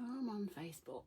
Come on, Facebook.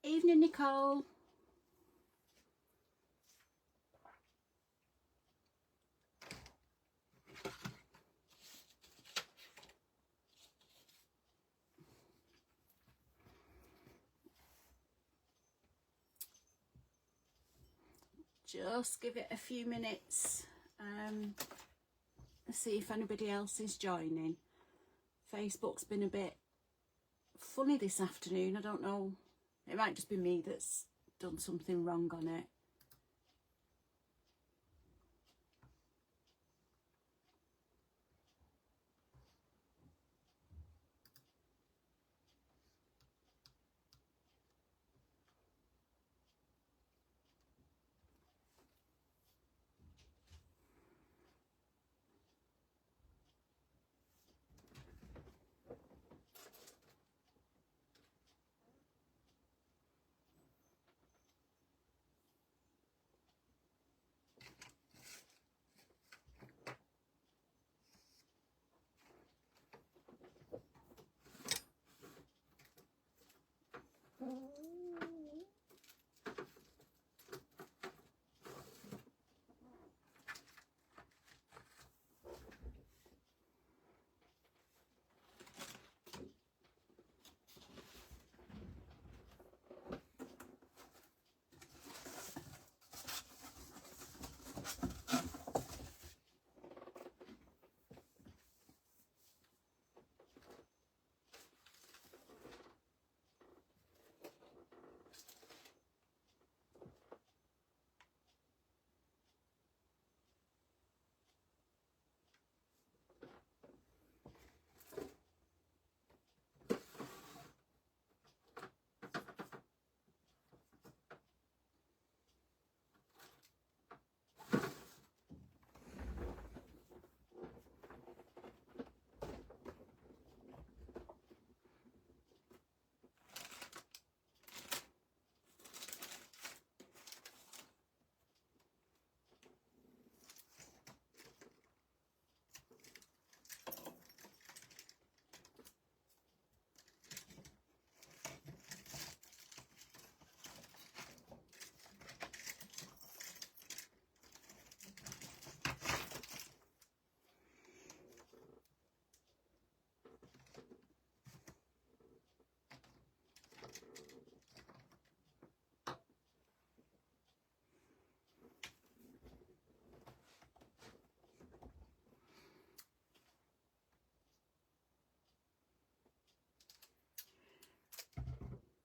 Evening, Nicole. Just give it a few minutes. Let's see if anybody else is joining. Facebook's been a bit funny this afternoon. I don't know. It might just be me that's done something wrong on it.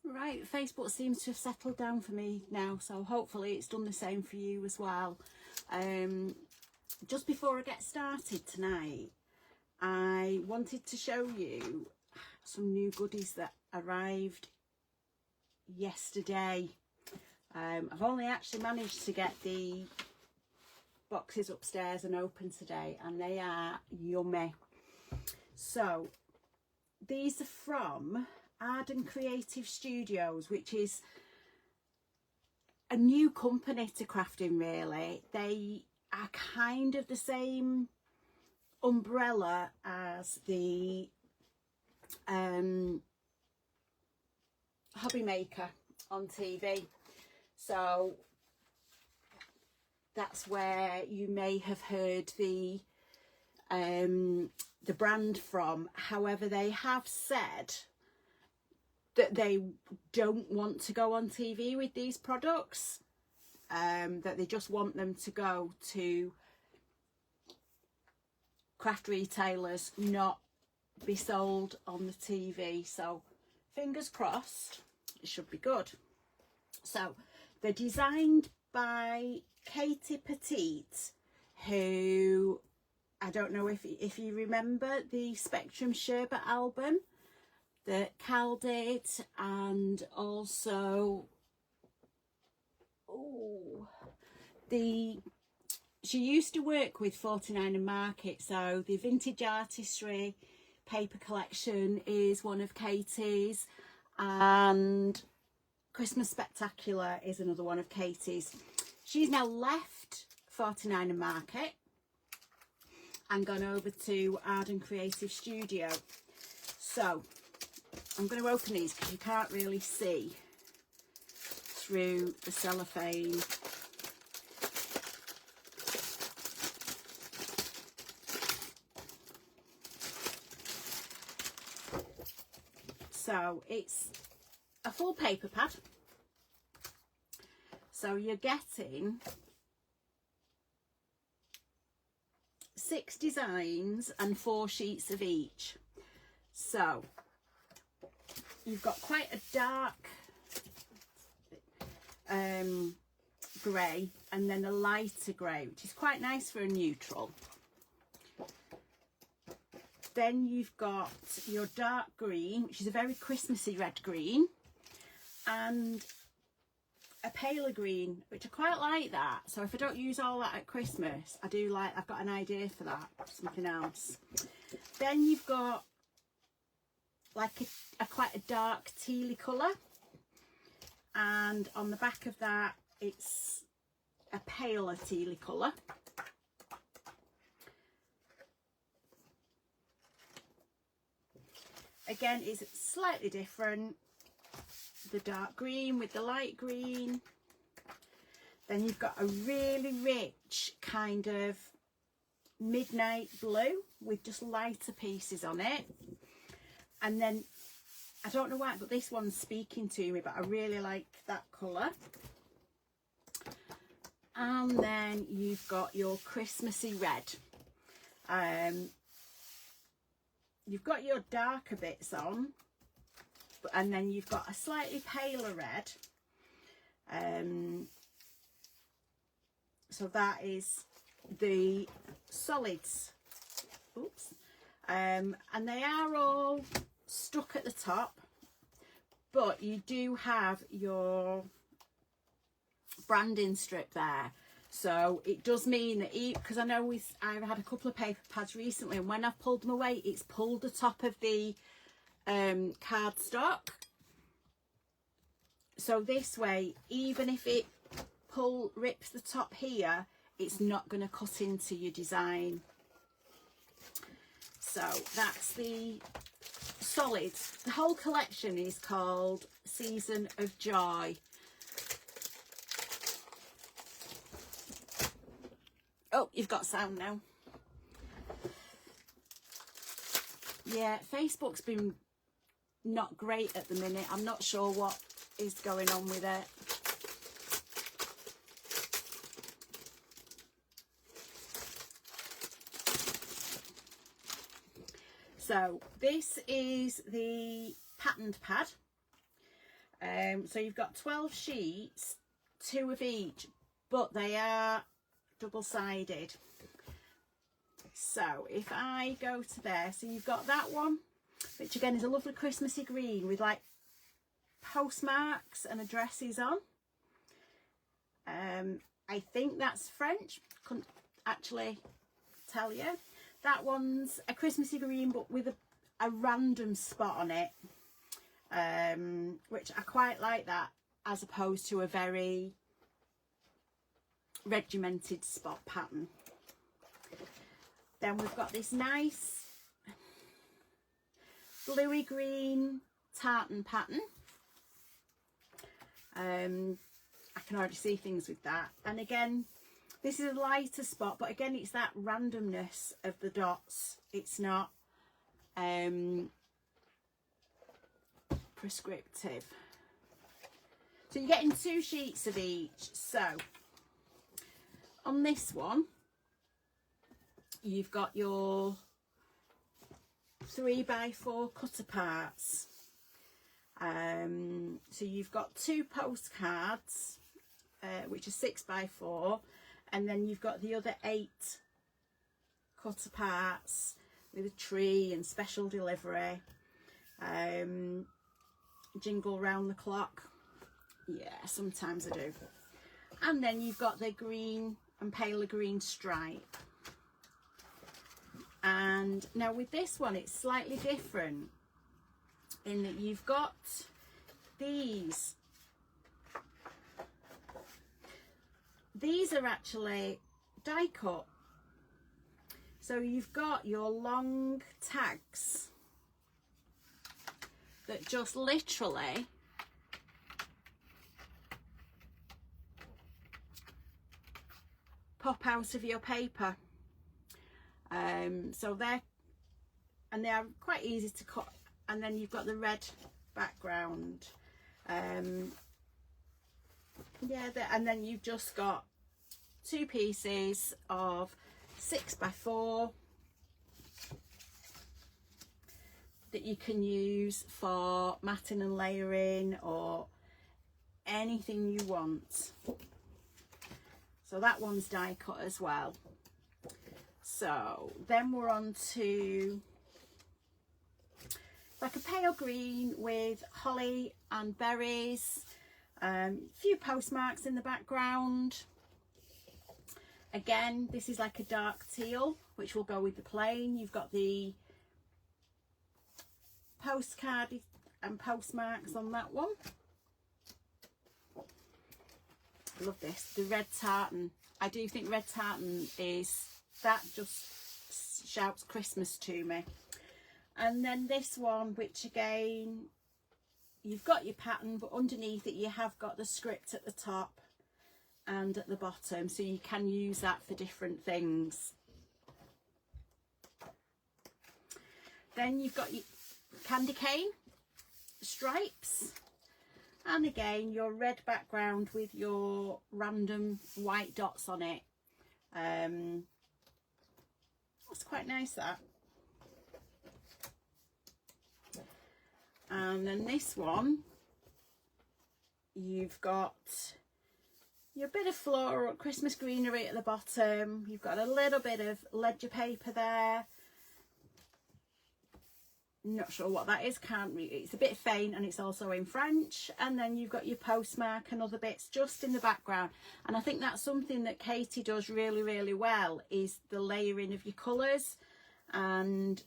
Right, Facebook seems to have settled down for me now, so hopefully it's done the same for you as well. Just before I get started tonight, I wanted to show you some new goodies that arrived yesterday. I've only actually managed to get the boxes upstairs and open today, and they are yummy. So these are from Arden Creative Studios, which is a new company to crafting, really. They are kind of the same umbrella as the Hobby Maker on TV, so that's where you may have heard the the brand from. However, they have said that they don't want to go on TV with these products, that they just want them to go to craft retailers, not be sold on the TV. So fingers crossed, it should be good. So they're designed by Katie Petite, who, I don't know if you remember the Spectrum Sherbet album that Cal did, and also she used to work with 49 and Market, so the Vintage Artistry paper collection is one of Katie's, and Christmas Spectacular is another one of Katie's. She's now left 49 and Market and gone over to Arden Creative Studio. So I'm going to open these because you can't really see through the cellophane. So it's a full paper pad. So you're getting 6 designs and 4 sheets of each. So you've got quite a dark grey, and then a lighter grey, which is quite nice for a neutral. Then you've got your dark green, which is a very Christmassy red green, and a paler green, which I quite like that. So if I don't use all that at Christmas, I do like, I've got an idea for that, something else. Then you've got like a quite a dark tealy colour, and on the back of that it's a paler tealy colour. Again, it's slightly different, the dark green with the light green. Then you've got a really rich kind of midnight blue with just lighter pieces on it. And then, I don't know why, but this one's speaking to me, but I really like that colour. And then you've got your Christmassy red. You've got your darker bits on, and then you've got a slightly paler red. So that is the solids. Oops. And they are all stuck at the top, but you do have your branding strip there. So it does mean that, because I know I've had a couple of paper pads recently, and when I've pulled them away, it's pulled the top of the cardstock. So this way, even if it rips the top here, it's not going to cut into your design. So that's the solids. The whole collection is called Season of Joy. Oh, you've got sound now. Yeah, Facebook's been not great at the minute. I'm not sure what is going on with it. So this is the patterned pad. So you've got 12 sheets, 2 of each, but they are double-sided. So if I go to there, so you've got that one, which again is a lovely Christmassy green with like postmarks and addresses on. I think that's French, couldn't actually tell you. That one's a Christmassy green but with a random spot on it, which I quite like that, as opposed to a very regimented spot pattern. Then we've got this nice bluey green tartan pattern. I can already see things with that, and again this is a lighter spot, but again it's that randomness of the dots. It's not prescriptive. So you're getting 2 sheets of each. So on this one, you've got your 3x4 cut aparts. So you've got 2 postcards, which are 6x4, and then you've got the other 8 cut aparts with a tree and special delivery. Jingle round the clock. Yeah, sometimes I do. And then you've got the green and paler green stripe. And now with this one, it's slightly different in that you've got these. These are actually die cut. So you've got your long tags that just literally pop out of your paper. So they are quite easy to cut, and then you've got the red background. Yeah, and then you've just got 2 pieces of 6x4 that you can use for matting and layering or anything you want. So that one's die cut as well. So then we're on to like a pale green with holly and berries, a few postmarks in the background. Again, this is like a dark teal, which will go with the plain. You've got the postcard and postmarks on that one. I love this. The red tartan. I do think red tartan is, that just shouts Christmas to me. And then this one, which again, you've got your pattern, but underneath it you have got the script at the top and at the bottom, so you can use that for different things. Then you've got your candy cane stripes, and again your red background with your random white dots on it. That's quite nice, that. And then this one, you've got your bit of floral Christmas greenery at the bottom. You've got a little bit of ledger paper there. Not sure what that is, can't read. It's a bit faint and it's also in French. And then you've got your postmark and other bits just in the background. And I think that's something that Katie does really, really well, is the layering of your colours and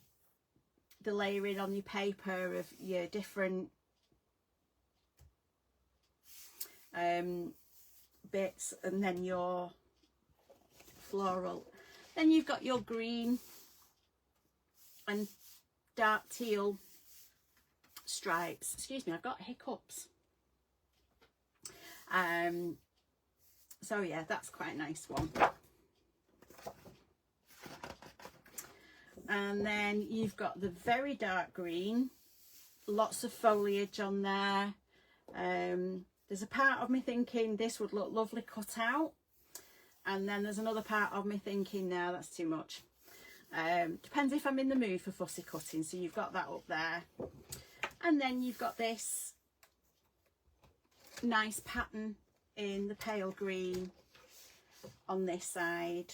the layering on your paper of your different bits, and then your floral. Then you've got your green and dark teal stripes. Excuse me, I've got hiccups. So yeah, that's quite a nice one. And then you've got the very dark green, lots of foliage on there. There's a part of me thinking this would look lovely cut out, and then there's another part of me thinking, no, that's too much. Depends if I'm in the mood for fussy cutting. So you've got that up there, and then you've got this nice pattern in the pale green on this side,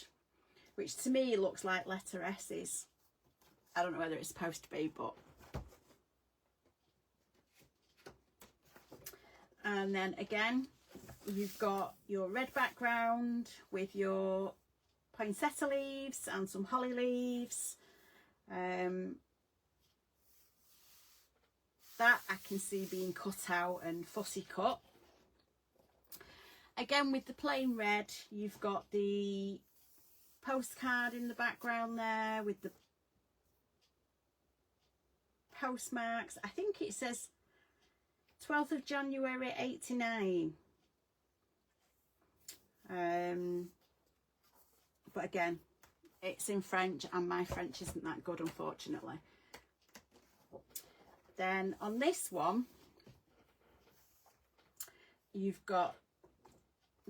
which to me looks like letter S's. I don't know whether it's supposed to be, but. And then again, you've got your red background with your poinsettia leaves and some holly leaves. That I can see being cut out and fussy cut. Again, with the plain red, you've got the postcard in the background there with the postmarks. I think it says 12th of January 89. But again, it's in French and my French isn't that good, unfortunately. Then on this one, you've got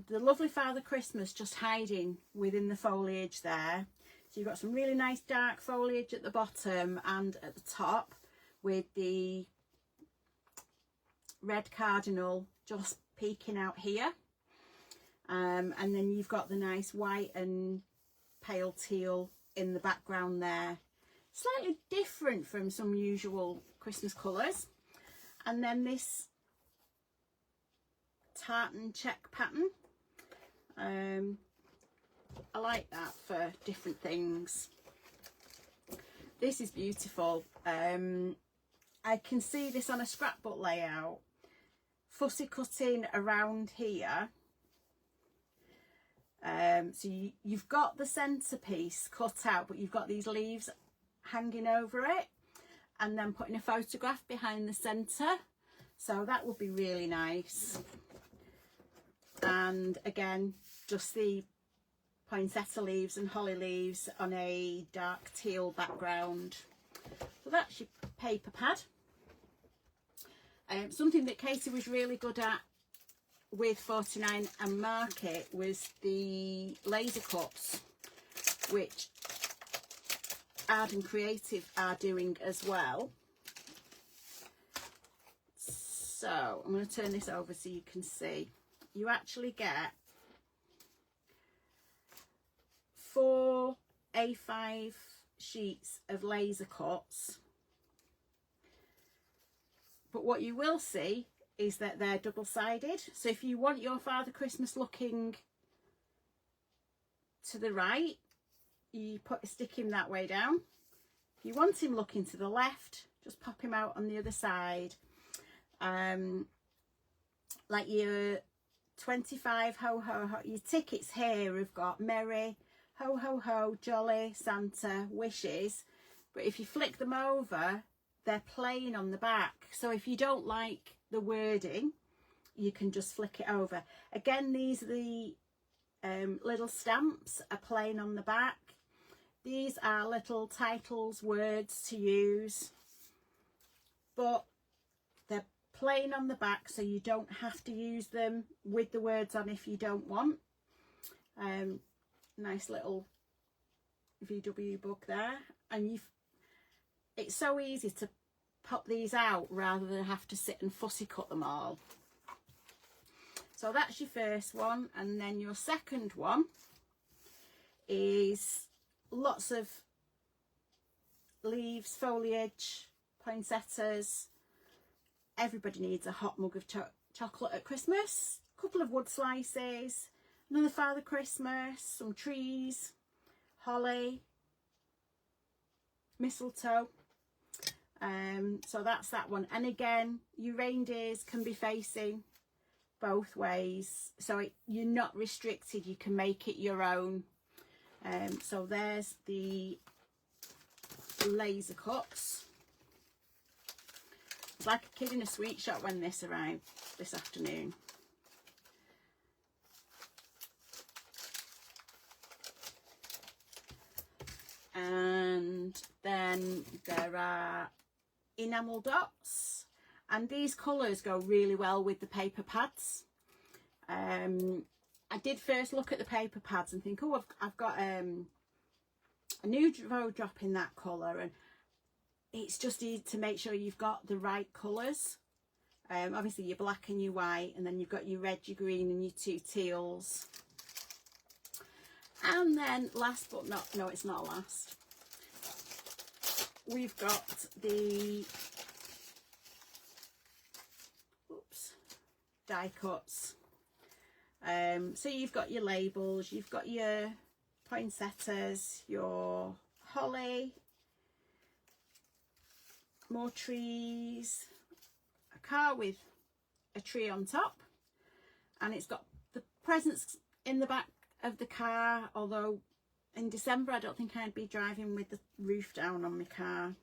the lovely Father Christmas just hiding within the foliage there. So you've got some really nice dark foliage at the bottom and at the top, with the red cardinal just peeking out here. And then you've got the nice white and pale teal in the background there. Slightly different from some usual Christmas colours. And then this tartan check pattern. I like that for different things. This is beautiful. I can see this on a scrapbook layout. Fussy cutting around here. So you've got the centerpiece cut out, but you've got these leaves hanging over it, and then putting a photograph behind the center. So that would be really nice. And again, just the poinsettia leaves and holly leaves on a dark teal background. So that's your paper pad. Something that Katie was really good at with 49 and Market was the laser cuts, which Ard and Creative are doing as well. So I'm going to turn this over so you can see. You actually get 4 A5 sheets of laser cuts, but what you will see is that they're double-sided. So if you want your Father Christmas looking to the right, you stick him that way down. If you want him looking to the left, just pop him out on the other side. Like your 25 ho ho ho, your tickets here have got Merry, Ho ho ho, Jolly, Santa, Wishes, but if you flick them over, they're plain on the back. So if you don't like the wording, you can just flick it over. Again, these are the little stamps are plain on the back. These are little titles, words to use, but they're plain on the back, so you don't have to use them with the words on if you don't want. Nice little VW book there, and it's so easy to pop these out rather than have to sit and fussy cut them all. So that's your first one, and then your second one is lots of leaves, foliage, poinsettias. Everybody needs a hot mug of chocolate at Christmas. A couple of wood slices, another Father Christmas, some trees, holly, mistletoe. So that's that one. And again, your reindeers can be facing both ways, so you're not restricted, you can make it your own. So there's the laser cuts. It's like a kid in a sweet shop when this arrived this afternoon. And then there are enamel dots, and these colours go really well with the paper pads. I did first look at the paper pads and think, oh, I've got a new drop in that colour, and it's just easy to make sure you've got the right colours. Obviously your black and your white, and then you've got your red, your green and your 2 teals. And then last but not, no, it's not last, we've got the die cuts. So you've got your labels, you've got your poinsettias, your holly, more trees, a car with a tree on top, and it's got the presents in the back of the car, although in December I don't think I'd be driving with the roof down on my car.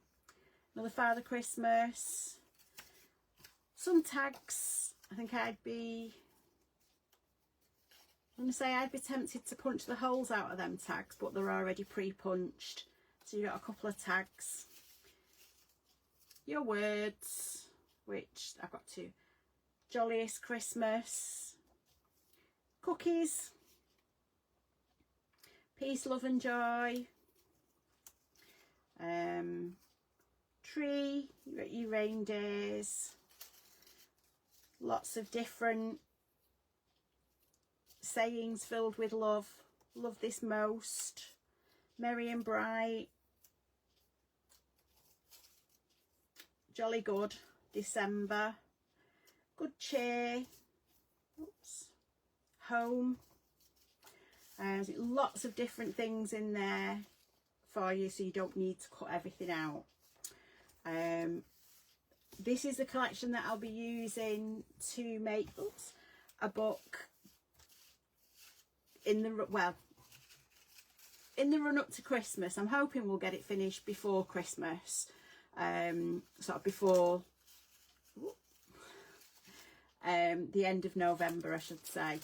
Another Father Christmas, some tags. I think I'm going to say I'd be tempted to punch the holes out of them tags, but they're already pre-punched. So you've got a couple of tags. Your Words, which I've got two. Jolliest Christmas. Cookies. Peace, Love and Joy. Tree, you've got your reindeers. Lots of different sayings filled with love. Love this most. Merry and bright. Jolly good. December. Good cheer. Oops. Home. There's lots of different things in there for you, so you don't need to cut everything out. This is the collection that I'll be using to make a book in the run up to Christmas. I'm hoping we'll get it finished before Christmas, sort of before the end of November, I should say.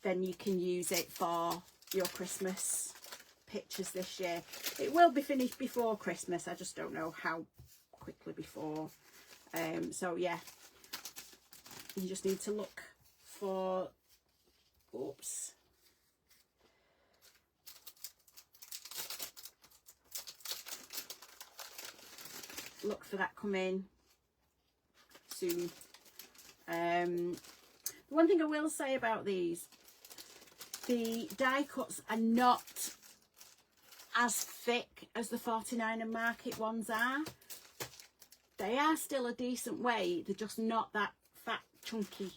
Then you can use it for your Christmas pictures this year. It will be finished before Christmas, I just don't know how quickly before. So yeah, you just need to look for, oops, look for that coming soon. The one thing I will say about these, the die cuts are not as thick as the 49 and Market ones are. They are still a decent weight, they're just not that fat chunky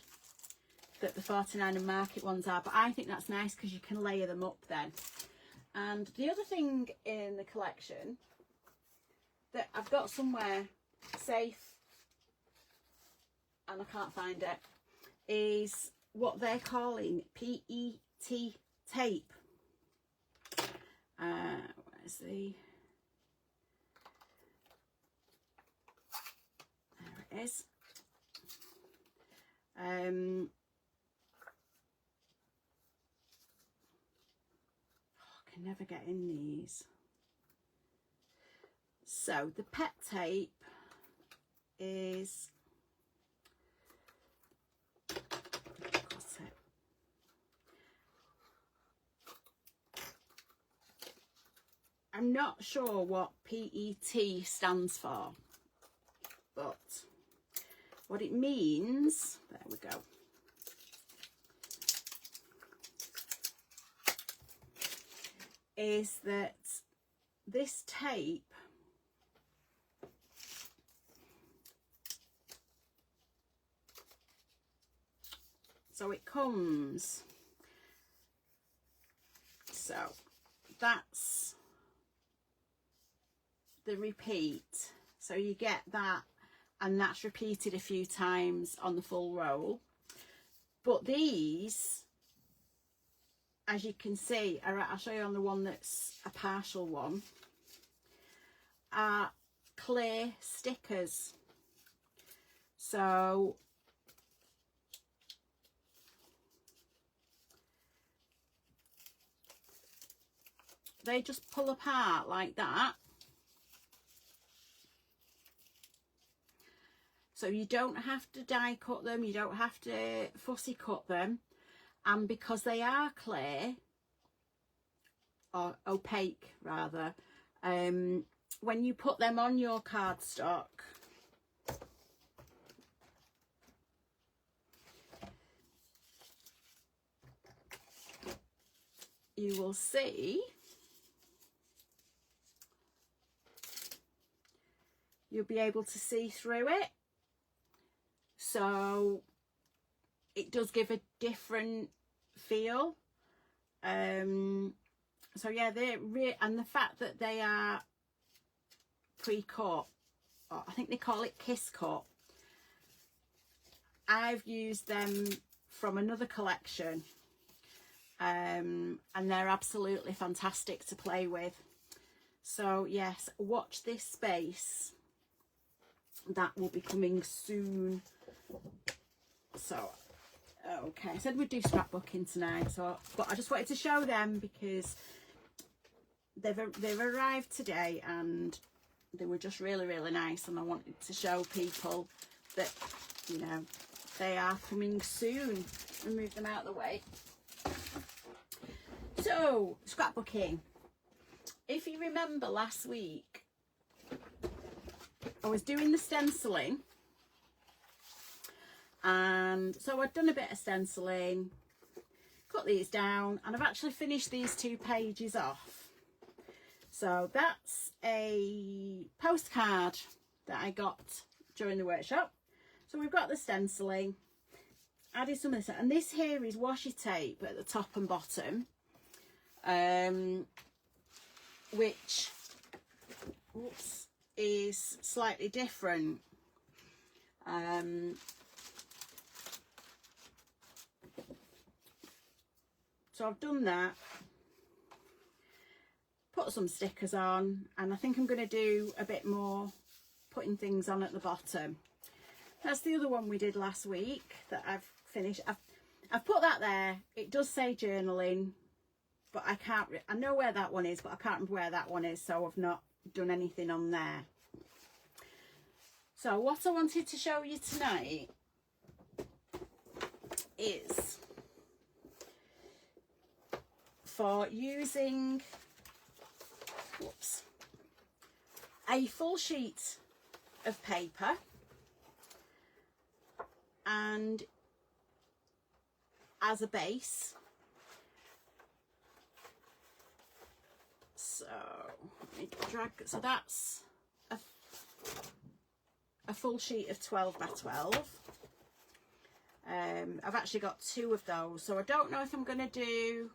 that the 49 and Market ones are, but I think that's nice because you can layer them up then. And the other thing in the collection that I've got somewhere safe and I can't find it is what they're calling PET tape. Where's the, there it is. I can never get in these. So the pet tape is, I'm not sure what PET stands for, but what it means, there we go, is that this tape so it comes, so that's the repeat, so you get that and that's repeated a few times on the full roll. But these, as you can see, I'll show you on the one that's a partial one, are clear stickers. So they just pull apart like that. So you don't have to die cut them, you don't have to fussy cut them. And because they are clear, or opaque rather, when you put them on your cardstock, you will see you'll be able to see through it. So it does give a different feel. So yeah, they're and the fact that they are pre-cut, or I think they call it kiss cut. I've used them from another collection, and they're absolutely fantastic to play with. So yes, watch this space. That will be coming soon. So okay, I said we'd do scrapbooking tonight, so but I just wanted to show them because they've arrived today and they were just really, really nice, and I wanted to show people that, you know, they are coming soon. And move them out of the way. So, scrapbooking. If you remember last week, I was doing the stenciling, and so I'd done a bit of stenciling, cut these down, and I've actually finished these 2 pages off. So that's a postcard that I got during the workshop. So we've got the stenciling, added some of this, and this here is washi tape at the top and bottom, which is slightly different. So I've done that, put some stickers on, and I think I'm going to do a bit more putting things on at the bottom. That's the other one we did last week that I've finished. I've put that there. It does say journaling, but I know where that one is, but I can't remember where that one is, so I've not done anything on there. So what I wanted to show you tonight is for using a full sheet of paper and as a base. So let me drag, so that's a full sheet of 12 by 12. I've actually got 2 of those, so I don't know if I'm going to do,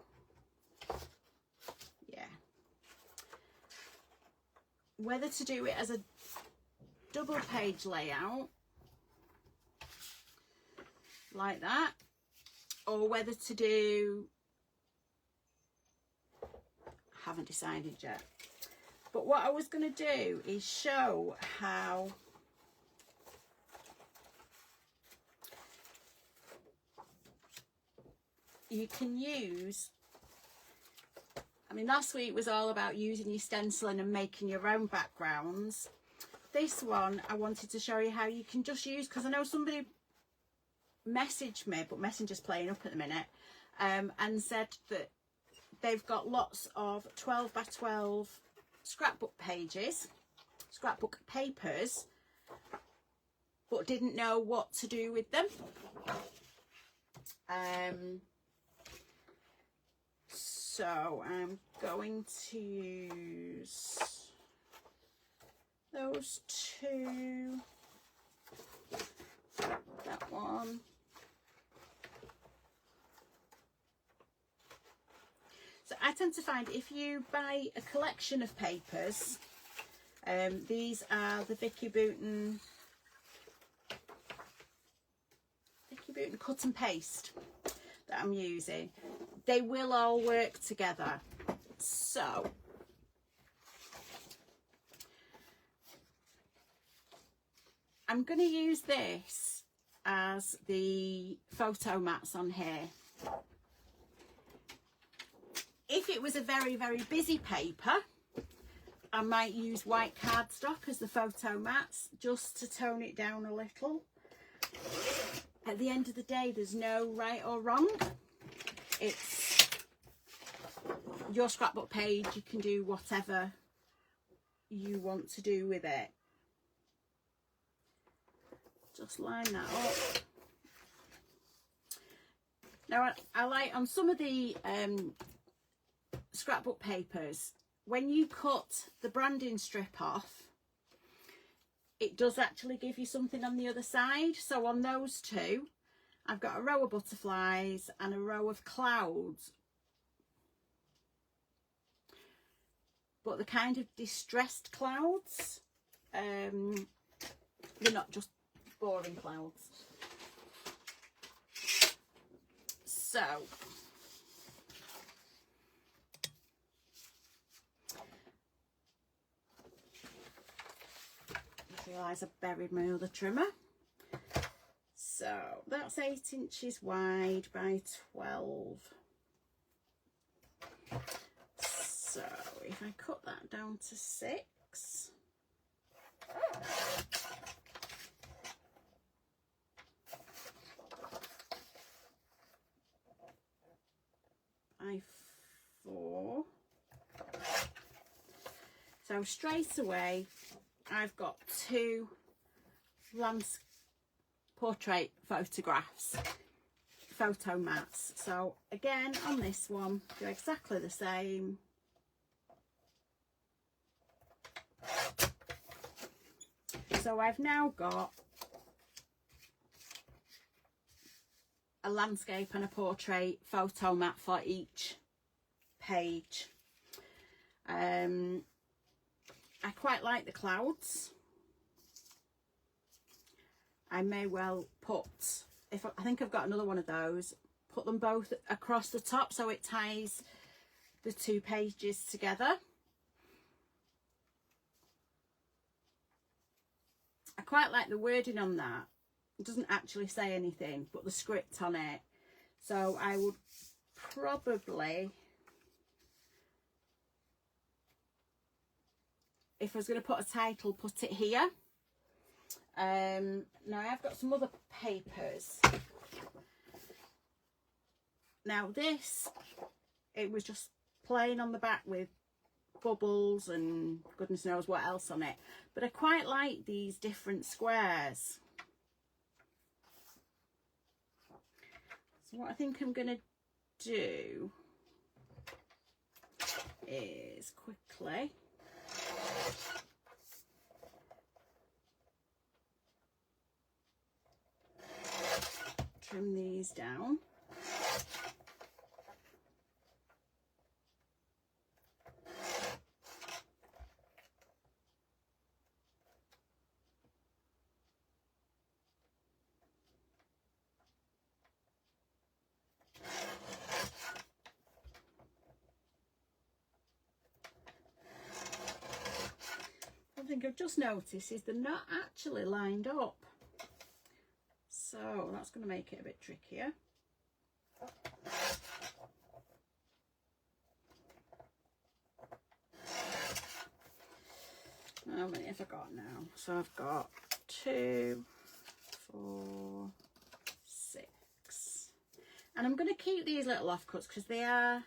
whether to do it as a double page layout like that, or whether to do, haven't decided yet. But what I was going to do is show how you can use, I mean, last week was all about using your stenciling and making your own backgrounds. This one I wanted to show you how you can just use, because I know somebody messaged me, but Messenger's playing up at the minute, and said that they've got lots of 12 by 12 scrapbook pages, scrapbook papers, but didn't know what to do with them. So I'm going to use those 2, that one. So I tend to find if you buy a collection of papers, these are the Vicky Booten cut and paste that I'm using. They will all work together. So I'm going to use this as the photo mats on here. If it was a very, very busy paper, I might use white cardstock as the photo mats just to tone it down a little. At the end of the day, there's no right or wrong. It's your scrapbook page. You can do whatever you want to do with it. Just line that up. Now I like on some of the scrapbook papers, when you cut the branding strip off, it does actually give you something on the other side. So on those 2, I've got a row of butterflies and a row of clouds, but the kind of distressed clouds. They're not just boring clouds. So I realise I've buried my other trimmer. So that's 8 inches wide by 12. So if I cut that down to 6, 4. So straight away I've got 2 portrait photographs, photo mats. So again on this one do exactly the same. So I've now got a landscape and a portrait photo mat for each page. I quite like the clouds. I may well put, I think I've got another one of those, put them both across the top so it ties the 2 pages together. I quite like the wording on that. It doesn't actually say anything, but the script on it. So I would probably, if I was going to put a title, put it here. Now I've got some other papers. Now this, it was just plain on the back with bubbles and goodness knows what else on it, but I quite like these different squares. So what I think I'm going to do is quickly trim these down. Something I've just noticed is they're not actually lined up. So that's going to make it a bit trickier. How many have I got now? So I've got 2, 4, 6. And I'm going to keep these little offcuts because they are,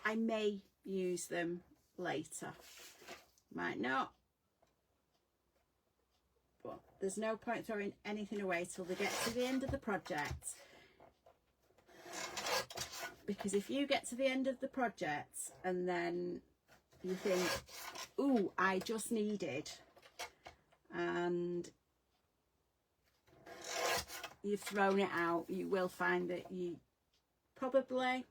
I may use them later. Might not. But there's no point throwing anything away till they get to the end of the project, because if you get to the end of the project and then you think, ooh, I just needed, and you've thrown it out, you will find that you probably,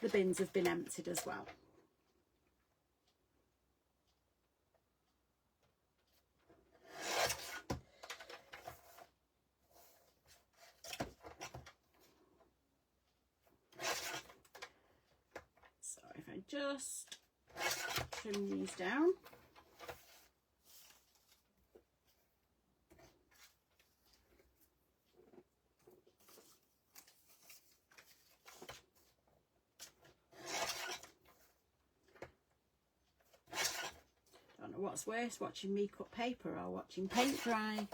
the bins have been emptied as well. Just trim these down. Don't know what's worse, watching me cut paper or watching paint dry.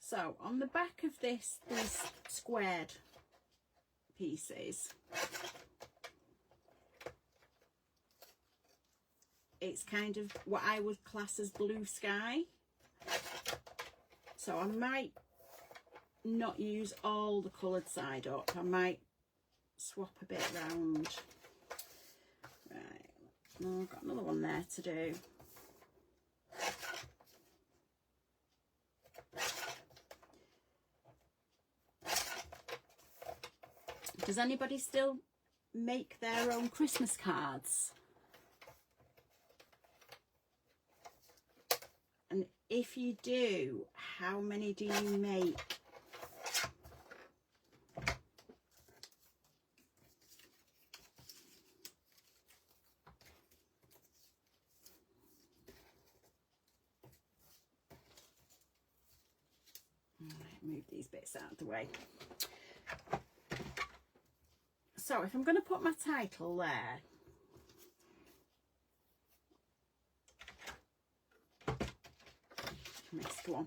So on the back of these squared pieces, it's kind of what I would class as blue sky. So I might not use all the coloured side up. I might swap a bit round. Right, Oh, I've got another one there to do. Does anybody still make their own Christmas cards? And if you do, how many do you make? Move these bits out of the way. So if I'm going to put my title there, next one.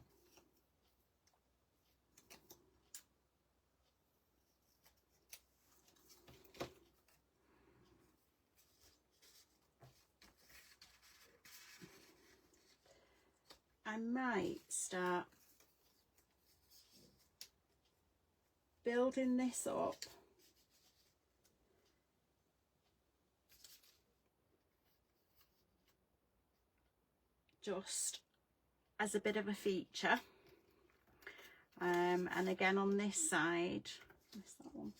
I might start building this up just as a bit of a feature, and again on this side, missed that one.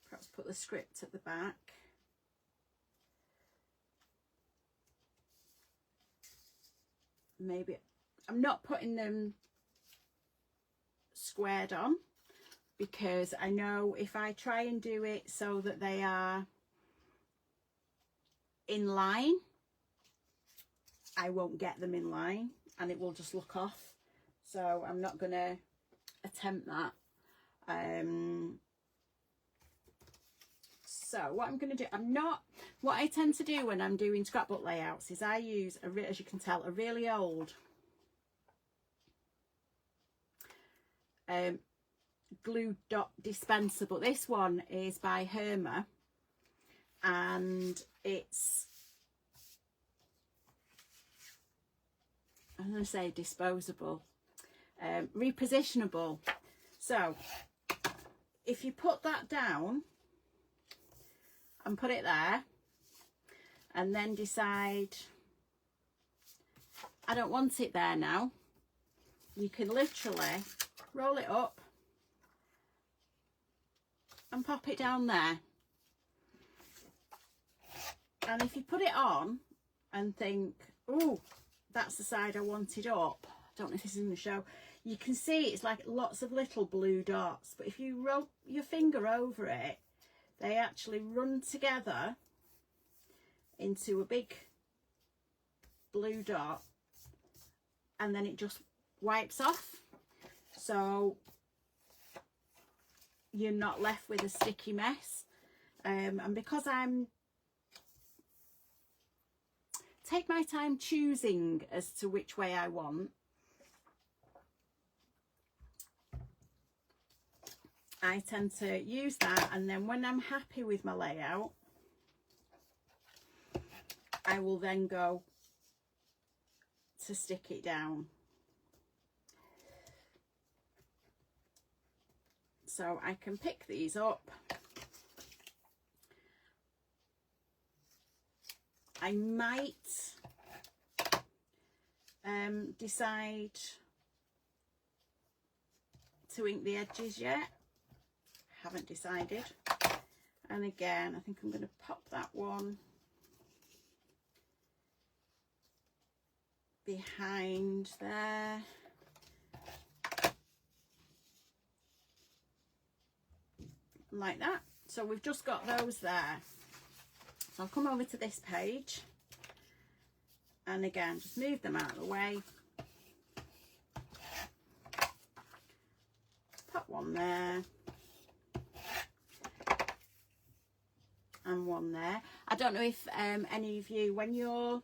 Perhaps put the script at the back. Maybe I'm not putting them squared on because I know if I try and do it so that they are in line, I won't get them in line and it will just look off. So I'm not going to attempt that. So what I'm going to do, what I tend to do when I'm doing scrapbook layouts is I use, as you can tell, a really old glue dot dispenser, but this one is by Herma and it's, I'm going to say disposable, repositionable. So if you put that down and put it there and then decide I don't want it there now, you can literally roll it up and pop it down there. And if you put it on and think, oh, that's the side I wanted up, I don't know if this is going to show, you can see it's like lots of little blue dots, but if you roll your finger over it, they actually run together into a big blue dot and then it just wipes off. So you're not left with a sticky mess. And because I'm take my time choosing as to which way I want, I tend to use that, and then when I'm happy with my layout, I will then go to stick it down. So I can pick these up. I might decide to ink the edges yet. Haven't decided. And again, I think I'm going to pop that one behind there. Like that. So we've just got those there. So I'll come over to this page and again just move them out of the way. Put one there and one there. I don't know if any of you, when you're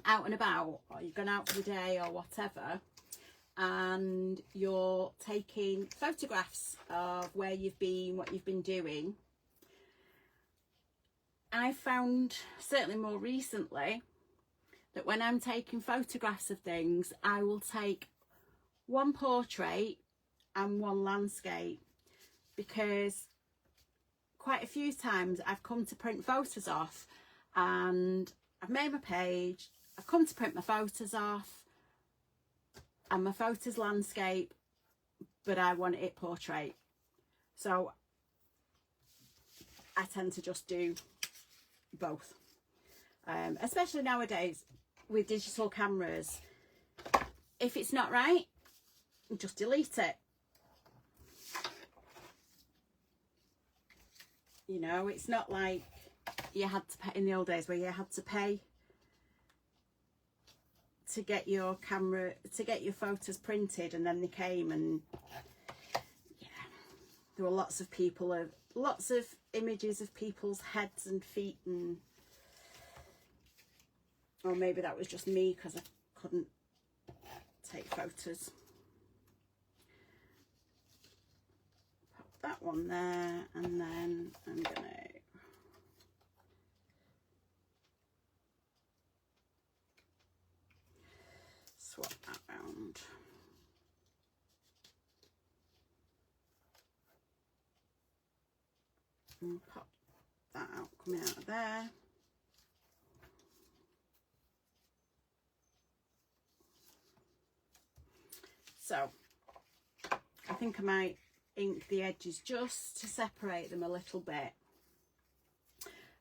out and about or you've gone out for the day or whatever, and you're taking photographs of where you've been, what you've been doing, I found, certainly more recently, that when I'm taking photographs of things, I will take one portrait and one landscape, because quite a few times I've come to print photos off and I've made my page, I've come to print my photos off and my photo's landscape, but I want it portrait. So I tend to just do both, especially nowadays with digital cameras. If it's not right, just delete it. You know, it's not like you had to pay in the old days where you had to pay to get your camera, to get your photos printed, and then they came, and yeah, there were lots of people, lots of images of people's heads and feet, and or maybe that was just me because I couldn't take photos. Pop that one there, and then I'm gonna swap that round. And pop that out, coming out of there. So I think I might ink the edges just to separate them a little bit,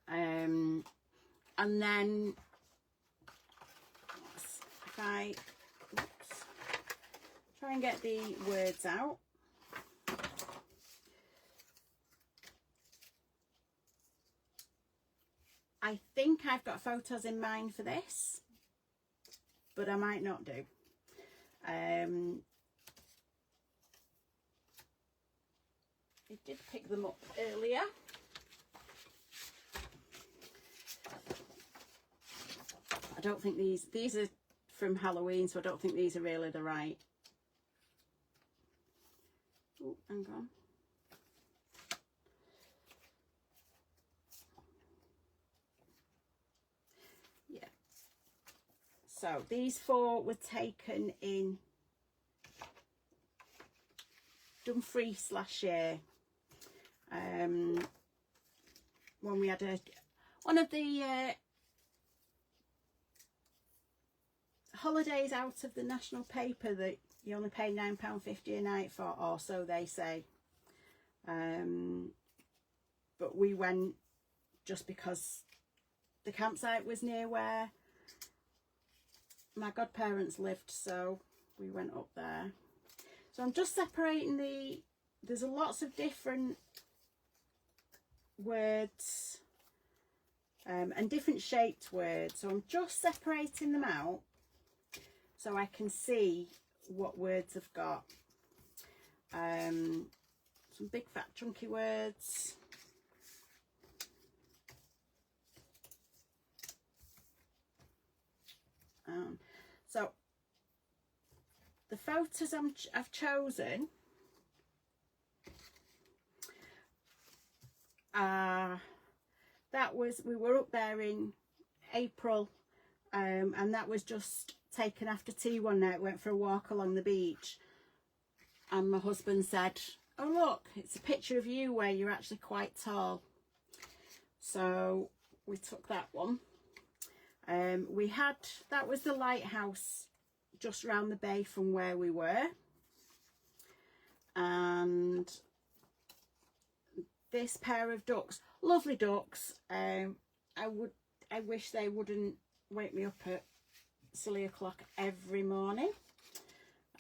and then if I try and get the words out. I think I've got photos in mind for this, but I might not do. I did pick them up earlier. I don't think these are from Halloween, so I don't think these are really the right. Oh, hang on. Yeah. So these four were taken in Dumfries last year. When we had one of the holidays out of the national paper that you only pay £9.50 a night for, or so they say. But we went just because the campsite was near where my godparents lived, so we went up there. So I'm just separating there's lots of different words and different shaped words, so I'm just separating them out so I can see what words I've got. Some big fat chunky words, so the photos I've chosen we were up there in April, and that was just taken after tea one night. Went for a walk along the beach, and my husband said, "Oh look, it's a picture of you where you're actually quite tall." So we took that one. That was the lighthouse just round the bay from where we were, and this pair of ducks, lovely ducks. I wish they wouldn't wake me up at silly o'clock every morning.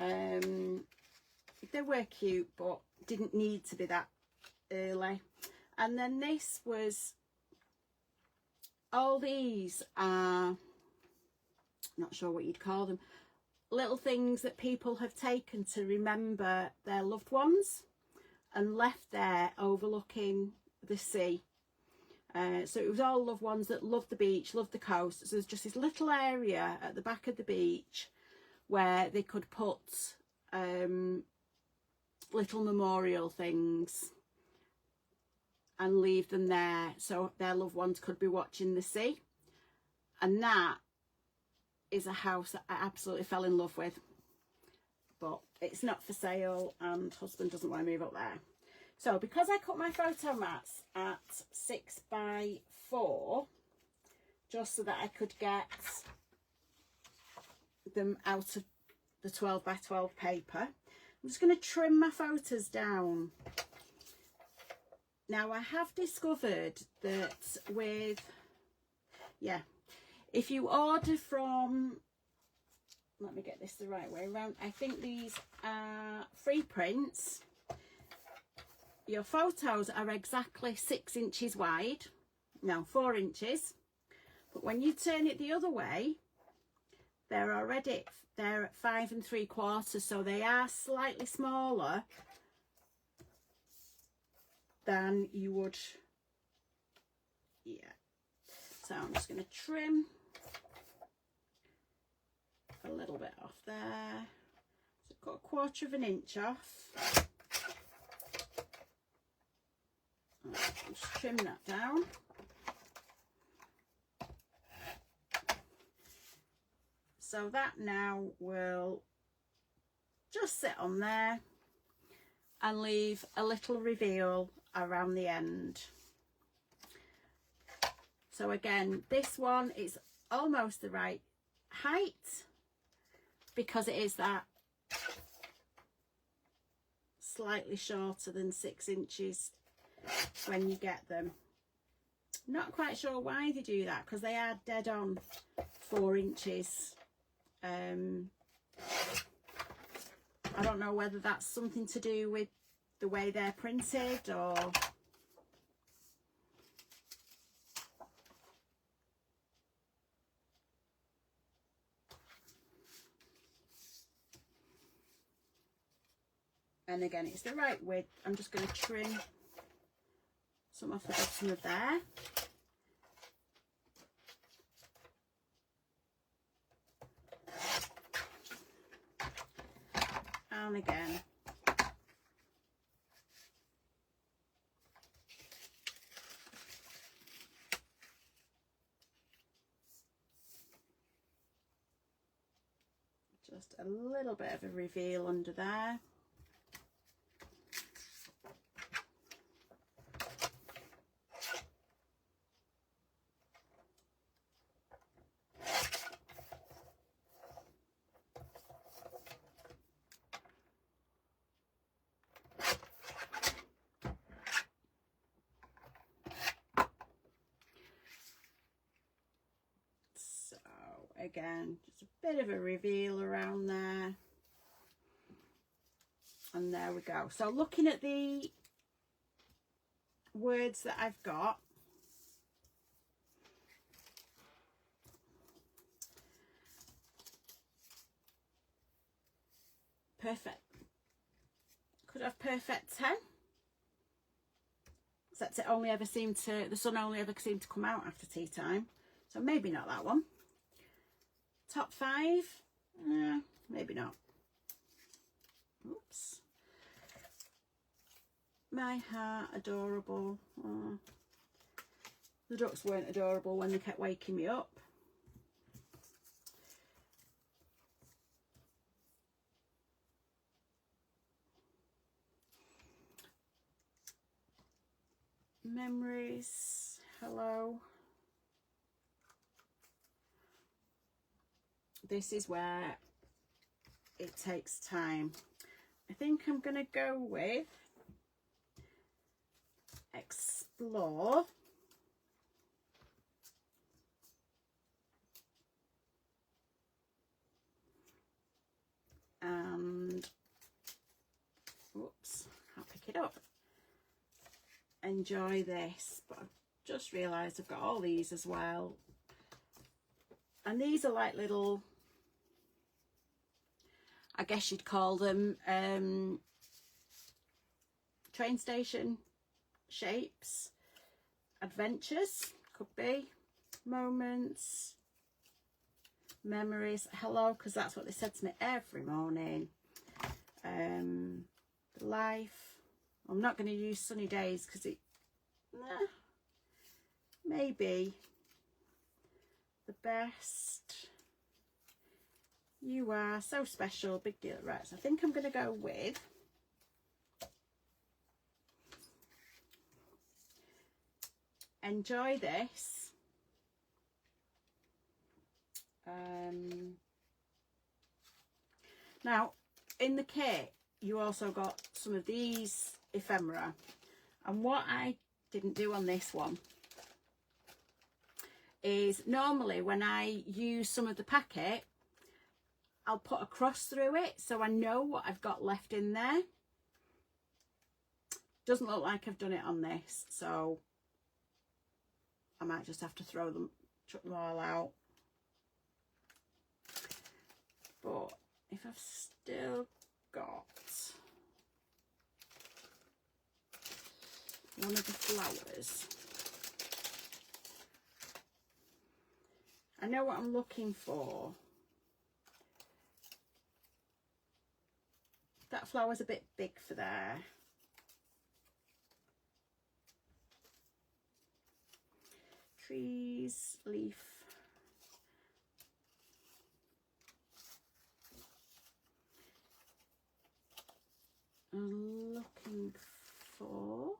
They were cute, but didn't need to be that early. And then this was, all these are, not sure what you'd call them, little things that people have taken to remember their loved ones and left there overlooking the sea. So it was all loved ones that loved the beach, loved the coast. So there's just this little area at the back of the beach where they could put little memorial things and leave them there so their loved ones could be watching the sea. And that is a house that I absolutely fell in love with, but it's not for sale and husband doesn't want to move up there. So because I cut my photo mats at 6 by 4 just so that I could get them out of the 12 by 12 paper, I'm just going to trim my photos down. Now I have discovered that with, if you order from, let me get this the right way around, I think these are free prints. Your photos are exactly 6 inches wide, no, 4 inches. But when you turn it the other way, they're at 5 3/4, so they are slightly smaller than you would, So I'm just going to trim a little bit off there. So I've got 1/4 inch off. I'll just trim that down. So that now will just sit on there and leave a little reveal around the end. So again, this one is almost the right height because it is that slightly shorter than 6 inches when you get them. Not quite sure why they do that because they are dead on 4 inches. I don't know whether that's something to do with the way they're printed or and again it's the right width. I'm just going to trim some off the bottom of there. And again just a little bit of a reveal under there. Again, just a bit of a reveal around there, and there we go. So looking at the words that I've got, perfect, could have perfect 10, except it only ever seemed to, the sun only ever seemed to come out after tea time, so maybe not that one. Top 5, maybe not. Oops. My heart, adorable. Oh. The ducks weren't adorable when they kept waking me up. Memories, hello. This is where it takes time. I think I'm going to go with explore. And, whoops, can't pick it up. Enjoy this, but I've just realised I've got all these as well. And these are like little, I guess you'd call them train station shapes, adventures, could be, moments, memories, hello, because that's what they said to me every morning. The Life. I'm not going to use Sunny Days because it maybe The Best. You Are So Special, Big Deal. Right, so I think I'm going to go with Enjoy This. Now, in the kit, you also got some of these ephemera. And what I didn't do on this one is normally when I use some of the packet, I'll put a cross through it so I know what I've got left in there. Doesn't look like I've done it on this, so I might just have to chuck them all out. But if I've still got one of the flowers, I know what I'm looking for. That flower's a bit big for there. Trees, leaf. I'm looking for,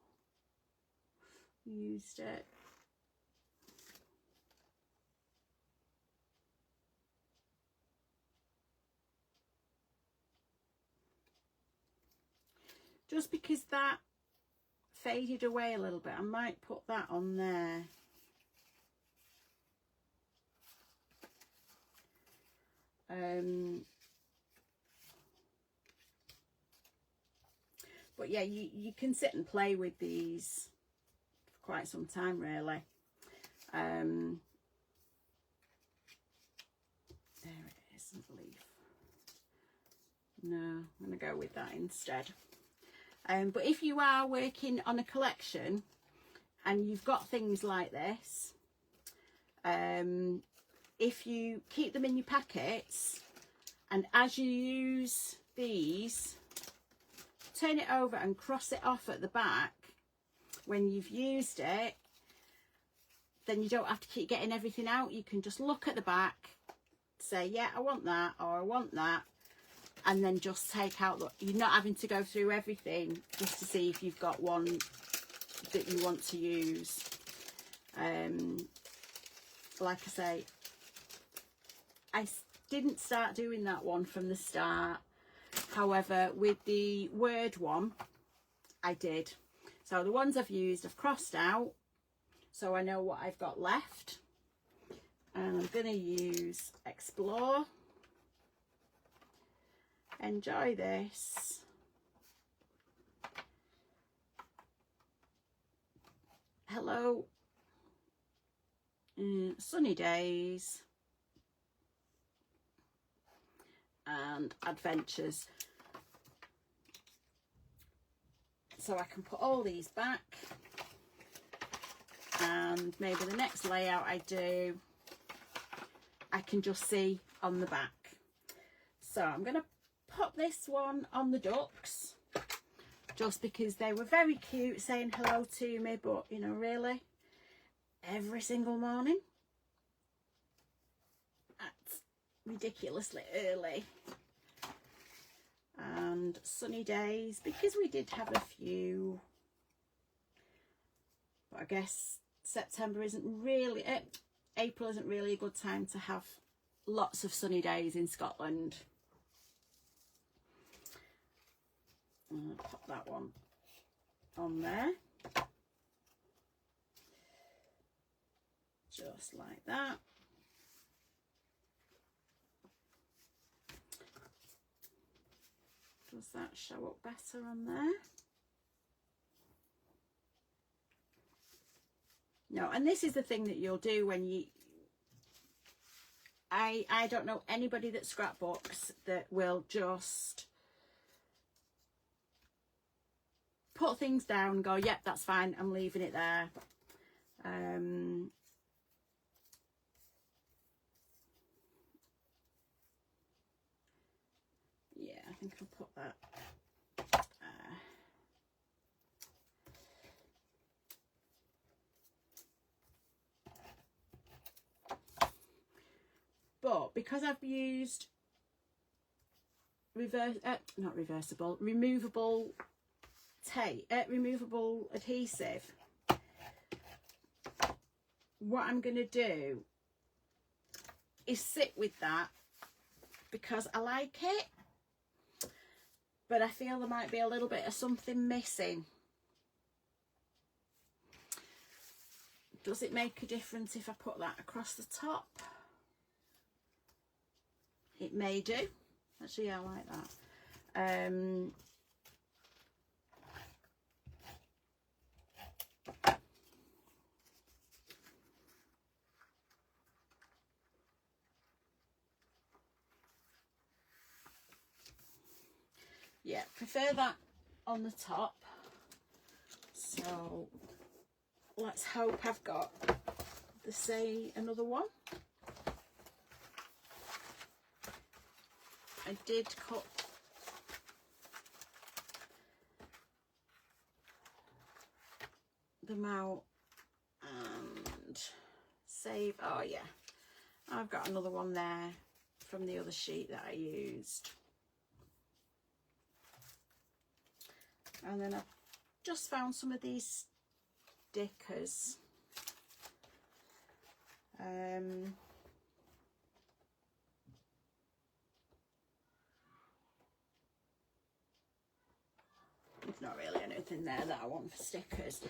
used it. Just because that faded away a little bit, I might put that on there. But yeah, you can sit and play with these for quite some time, really. There it is, leaf. No, I'm going to go with that instead. But if you are working on a collection and you've got things like this, if you keep them in your packets, and as you use these, turn it over and cross it off at the back when you've used it, then you don't have to keep getting everything out. You can just look at the back, say, yeah, I want that, or I want that, and then just take out, you're not having to go through everything just to see if you've got one that you want to use. Like I say, I didn't start doing that one from the start. However, with the word one, I did. So the ones I've used, I've crossed out, so I know what I've got left. And I'm going to use Explore. Enjoy This. Hello. Sunny Days. And Adventures. So I can put all these back, and maybe the next layout I do, I can just see on the back. So I'm going to pop this one on the ducks just because they were very cute saying hello to me, but you know, really, every single morning at ridiculously early. And Sunny Days, because we did have a few, but I guess September isn't really, April isn't really a good time to have lots of sunny days in Scotland. I'll pop that one on there, just like that. Does that show up better on there? No, and this is the thing that you'll do when you, I don't know anybody that scrapbooks that will just put things down and go, yep, that's fine, I'm leaving it there. Yeah, I think I'll put that. But because I've used removable tape, removable adhesive, what I'm going to do is sit with that because I like it, but I feel there might be a little bit of something missing. Does it make a difference if I put that across the top? It may do. Actually, yeah, I like that. Yeah, prefer that on the top. So let's hope I've got another one. I did cut them out and save. Oh yeah, I've got another one there from the other sheet that I used. And then I've just found some of these stickers. There's not really anything there that I want for stickers.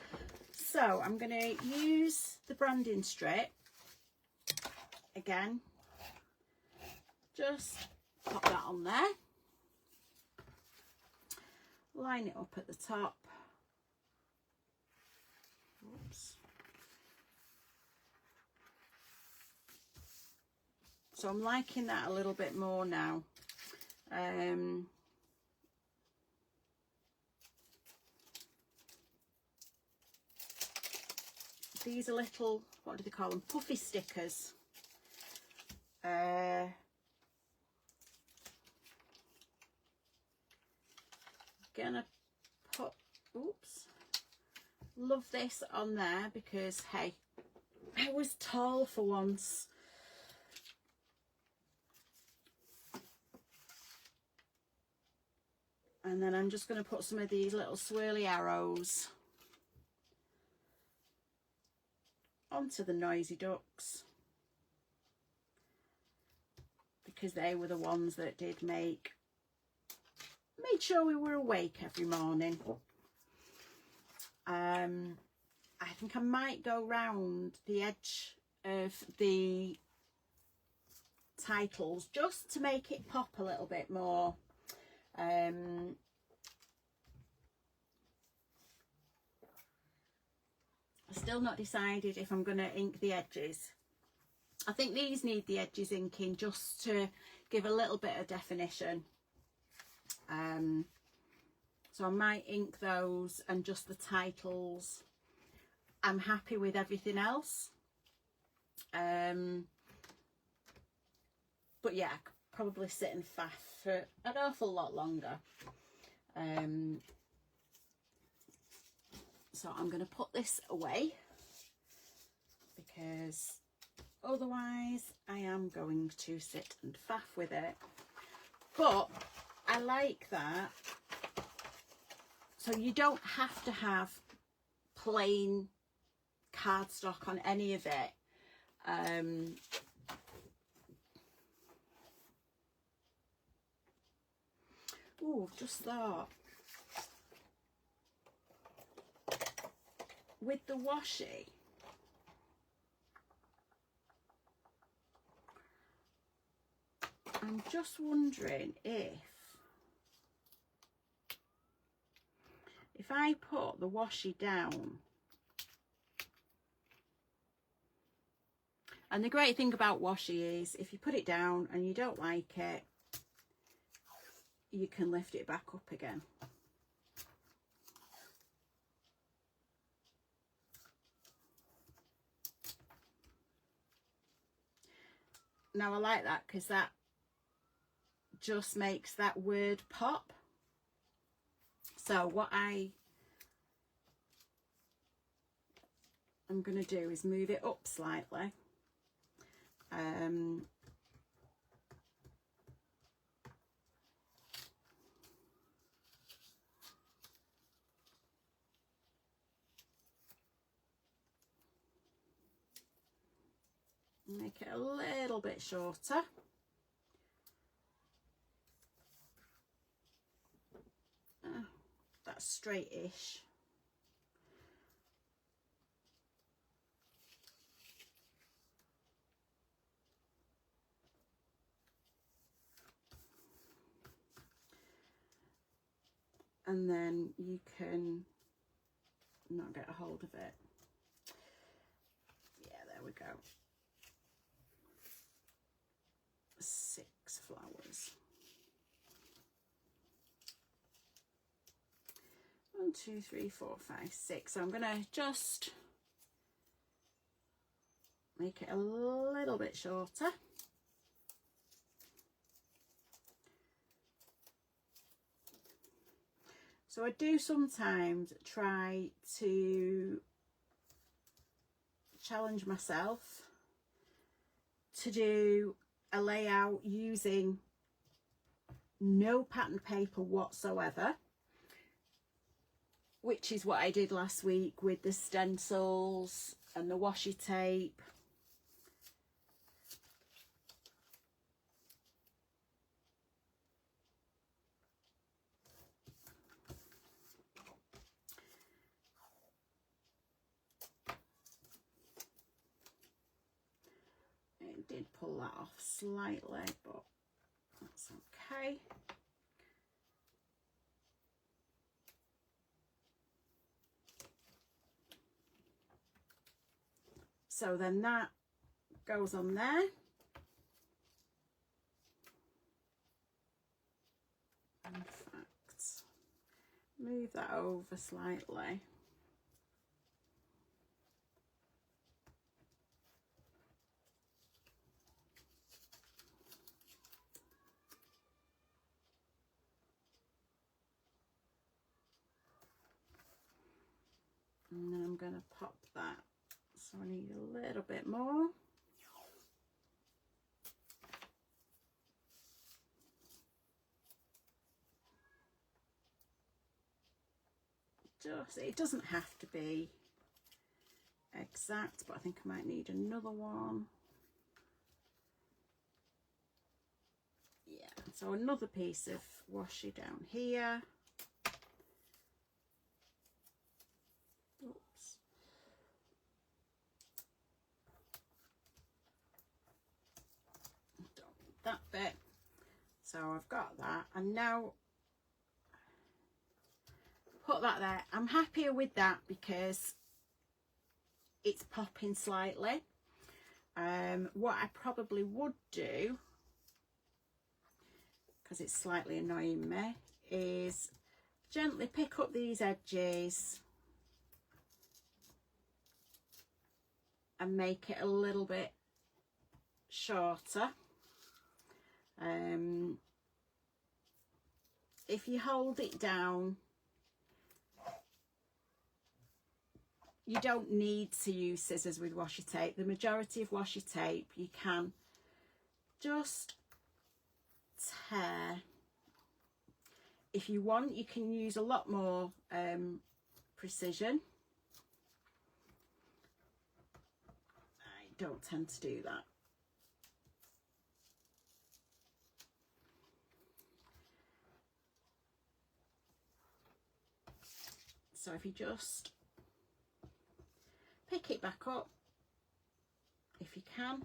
So I'm going to use the branding strip again. Just pop that on there. Line it up at the top. Oops. So I'm liking that a little bit more now. These are little, what do they call them? Puffy stickers. Gonna put, oops, love this on there because, hey, I was tall for once. And then I'm just going to put some of these little swirly arrows onto the noisy ducks because they were the ones that made sure we were awake every morning. I think I might go round the edge of the titles just to make it pop a little bit more. Still not decided if I'm going to ink the edges. I think these need the edges inking just to give a little bit of definition. So I might ink those and just the titles. I'm happy with everything else. But yeah, I could probably sit and faff for an awful lot longer. So I'm going to put this away because otherwise I am going to sit and faff with it. But I like that. So you don't have to have plain cardstock on any of it. Oh, just thought. With the washi, I'm just wondering if I put the washi down, and the great thing about washi is if you put it down and you don't like it, you can lift it back up again. Now I like that because that just makes that word pop. So what I'm going to do is move it up slightly. Make it a little bit shorter. That's straight-ish. And then you can not get a hold of it. Yeah, there we go. 6 flowers. 1, 2, 3, 4, 5, 6. So I'm going to just make it a little bit shorter. So I do sometimes try to challenge myself to do a layout using no pattern paper whatsoever, which is what I did last week with the stencils and the washi tape. It did pull that off slightly, but that's okay. So then that goes on there. In fact, move that over slightly. And then I'm going to pop that. So I need a little bit more. Just, it doesn't have to be exact, but I think I might need another one. Yeah, so another piece of washi down here. Oops. Don't need that bit. So I've got that, and now put that there. I'm happier with that because it's popping slightly. What I probably would do, because it's slightly annoying me, is gently pick up these edges and make it a little bit shorter. If you hold it down, you don't need to use scissors with washi tape. The majority of washi tape you can just tear. If you want, you can use a lot more precision. I don't tend to do that. So if you just pick it back up, if you can.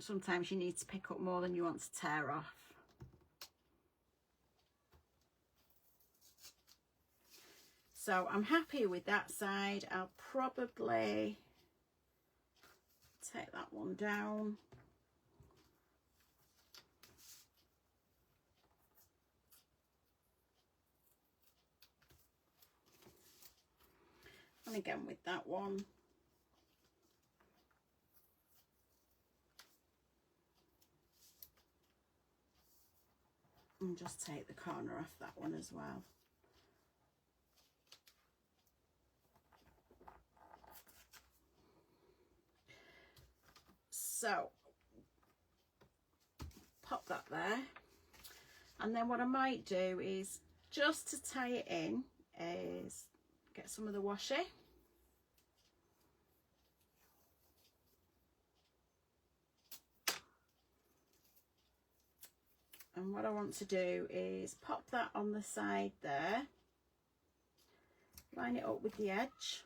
Sometimes you need to pick up more than you want to tear off. So I'm happy with that side. I'll probably take that one down. again with that one. And just take the corner off that one as well. So pop that there, and then what I might do is, just to tie it in, is get some of the washi and what I want to do is pop that on the side there, line it up with the edge,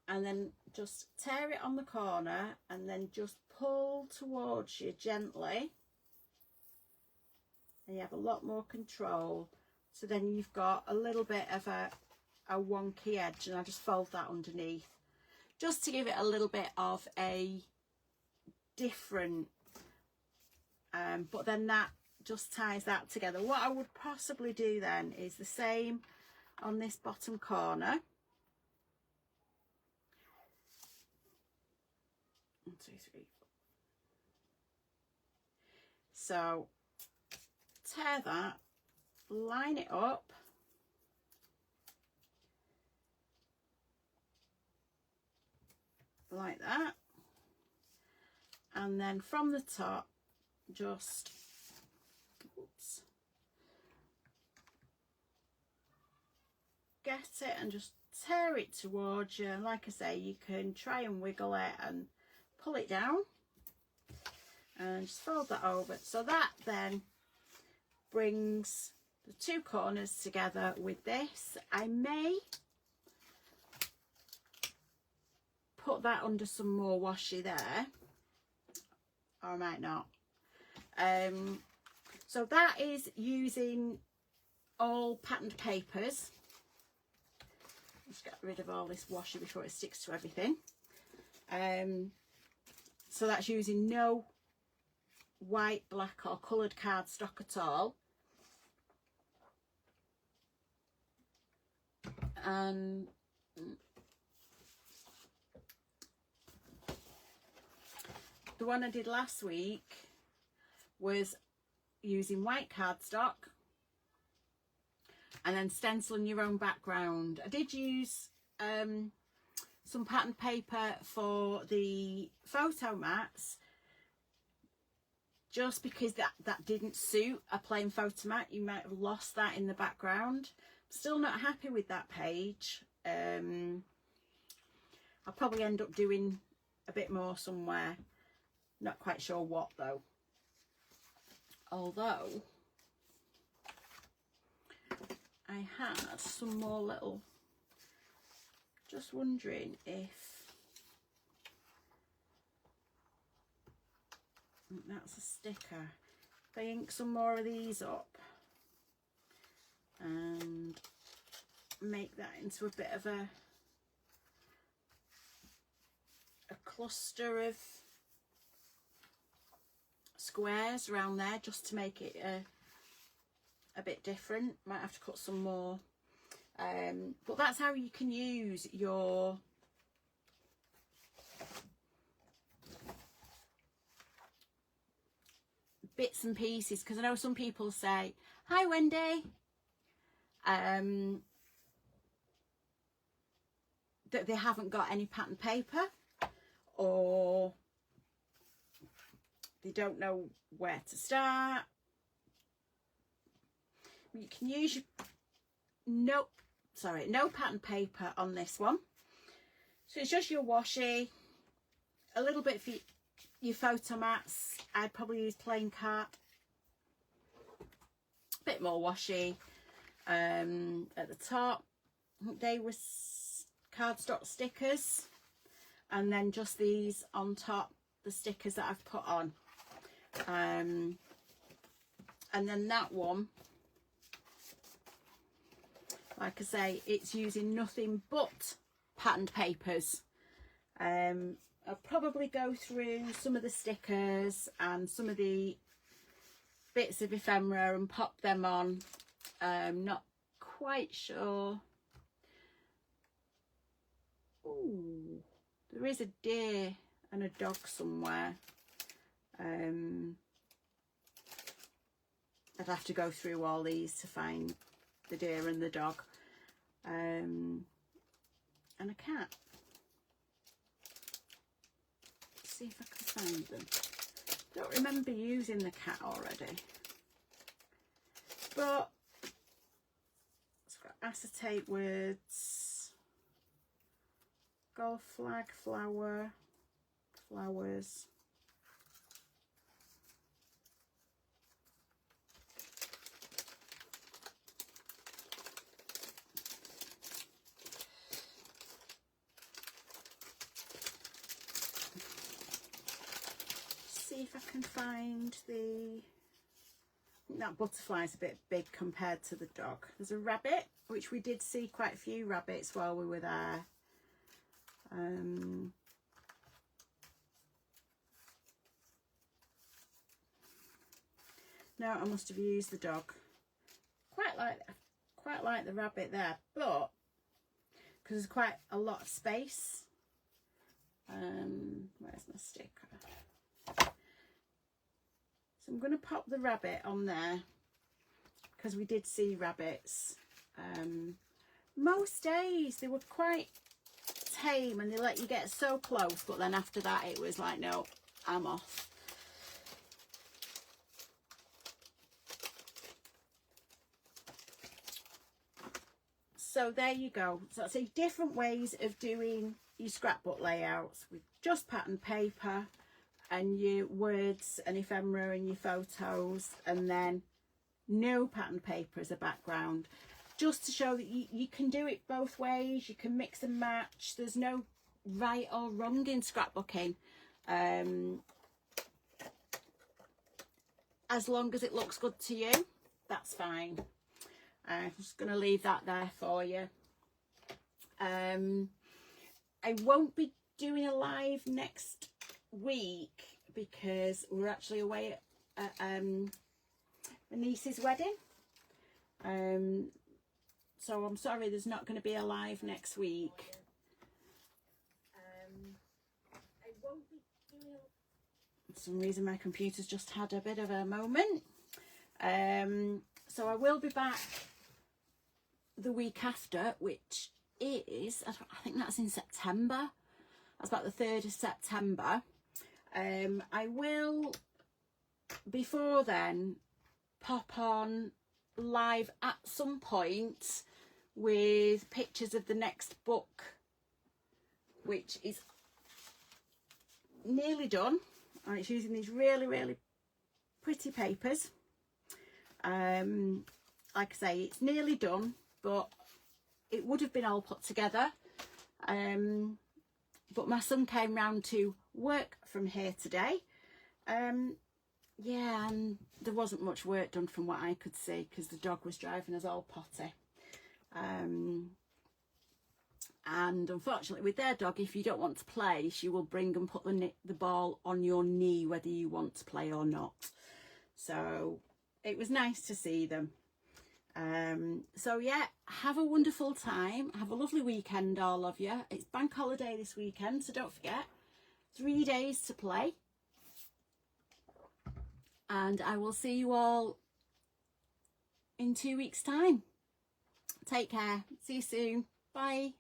and then just tear it on the corner and then just pull towards you gently, and you have a lot more control. So then you've got a little bit of a wonky edge, and I just fold that underneath just to give it a little bit of a different but then that just ties that together. What I would possibly do then is the same on this bottom corner. 1, 2, 3, 4. So tear that, line it up, like that, and then from the top just get it and just tear it towards you. And like I say, you can try and wiggle it and pull it down, and just fold that over. So that then brings the two corners together with this. I may put that under some more washi there, or I might not. So that is using all patterned papers. Just get rid of all this washi before it sticks to everything. So that's using no white, black or coloured cardstock at all. And the one I did last week was using white cardstock and then stenciling your own background. I did use some patterned paper for the photo mats, just because that didn't suit a plain photo mat. You might have lost that in the background. Still not happy with that page. I'll probably end up doing a bit more somewhere, not quite sure what though. Although I had some more little, just wondering if that's a sticker. If I ink some more of these up and make that into a bit of a cluster of squares around there, just to make it a bit different. Might have to cut some more, but that's how you can use your bits and pieces, because I know some people say, "Hi Wendy," that they haven't got any pattern paper, or they don't know where to start. You can use your no pattern paper on this one. So it's just your washi, a little bit for your photo mats. I'd probably use plain card, a bit more washi at the top. I think they were cardstock stickers, and then just these on top, the stickers that I've put on. And then that one, like I say, it's using nothing but patterned papers. I'll probably go through some of the stickers and some of the bits of ephemera and pop them on. Not quite sure there is a deer and a dog somewhere. I'd have to go through all these to find the deer and the dog, and a cat. Let's see if I can find them. Don't remember using the cat already, but it's got acetate words, golf flag, flower, flowers. See if I can find the, I think that butterfly's a bit big compared to the dog. There's a rabbit, which we did see quite a few rabbits while we were there. No, I must have used the dog. Quite like the rabbit there, but because there's quite a lot of space. Where's my sticker? So I'm going to pop the rabbit on there because we did see rabbits. Most days they were quite tame and they let you get so close, but then after that it was like, no, I'm off. So there you go. So that's different ways of doing your scrapbook layouts with just pattern paper and your words and ephemera and your photos, and then no pattern paper as a background, just to show that you can do it both ways. You can mix and match. There's no right or wrong in scrapbooking, as long as it looks good to you, that's fine. I'm just going to leave that there for you. I won't be doing a live next week because we're actually away at my niece's wedding. So I'm sorry, there's not going to be a live next week. I won't be doing... For some reason my computer's just had a bit of a moment. So I will be back the week after, which is, I think that's in September. That's about the 3rd of September. I will, before then, pop on live at some point with pictures of the next book, which is nearly done, and it's using these really pretty papers. Like I say, it's nearly done, but it would have been all put together, but my son came round to work from here today. Yeah, and there wasn't much work done from what I could see because the dog was driving us all potty. And unfortunately with their dog, if you don't want to play, she will bring and put the ball on your knee whether you want to play or not. So it was nice to see them. So yeah, have a wonderful time. Have a lovely weekend, all of you. It's bank holiday this weekend, so don't forget, 3 days to play. And I will see you all in 2 weeks' time. Take care. See you soon. Bye.